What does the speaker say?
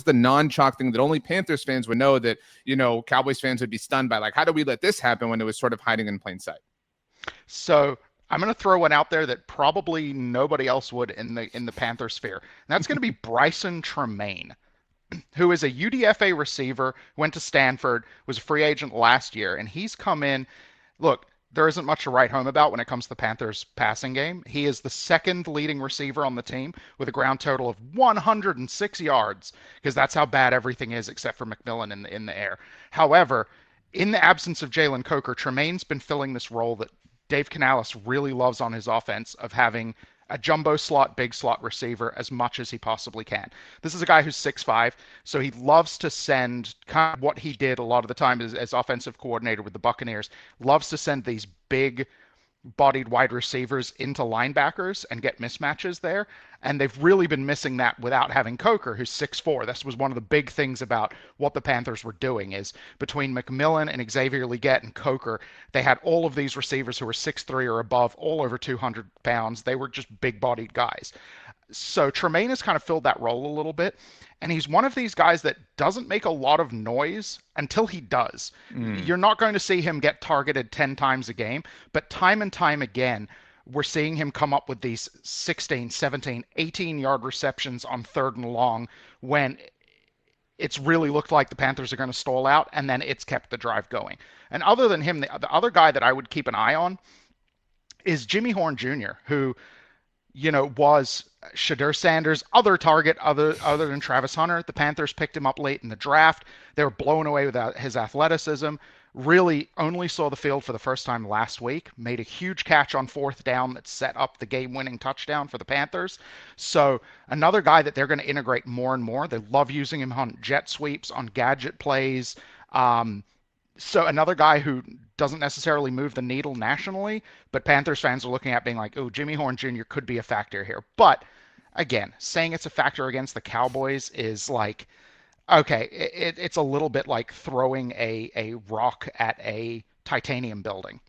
the non-chalk thing that only Panthers fans would know that, Cowboys fans would be stunned by? Like, how do we let this happen when it was sort of hiding in plain sight? So I'm going to throw one out there that probably nobody else would in the Panther sphere. And that's going to be Bryson Tremaine, who is a UDFA receiver, went to Stanford, was a free agent last year, and he's come in. Look, there isn't much to write home about when it comes to the Panthers' passing game. He is the second leading receiver on the team with a ground total of 106 yards, because that's how bad everything is except for McMillan in the air. However, in the absence of Jalen Coker, Tremaine's been filling this role that Dave Canales really loves on his offense of having a jumbo slot, big slot receiver as much as he possibly can. This is a guy who's 6'5", so he loves to send kind of what he did a lot of the time as offensive coordinator with the Buccaneers, loves to send these big bodied wide receivers into linebackers and get mismatches there. And they've really been missing that without having Coker, who's 6'4". This was one of the big things about what the Panthers were doing is between McMillan and Xavier Legette and Coker, they had all of these receivers who were 6'3" or above, all over 200 pounds. They were just big-bodied guys. So Tremaine has kind of filled that role a little bit. And he's one of these guys that doesn't make a lot of noise until he does. You're not going to see him get targeted 10 times a game, but time and time again, we're seeing him come up with these 16, 17, 18-yard receptions on 3rd and long when it's really looked like the Panthers are going to stall out, and then it's kept the drive going. And other than him, the other guy that I would keep an eye on is Jimmy Horn Jr., who was Shadur Sanders' other target other than Travis Hunter. The Panthers picked him up late in the draft. They were blown away with his athleticism. Really only saw the field for the first time last week. Made a huge catch on 4th down that set up the game-winning touchdown for the Panthers. So another guy that they're going to integrate more and more. They love using him on jet sweeps, on gadget plays. So another guy who doesn't necessarily move the needle nationally, but Panthers fans are looking at being like, oh, Jimmy Horn Jr. could be a factor here. But again, saying it's a factor against the Cowboys is like, okay, it's a little bit like throwing a rock at a titanium building.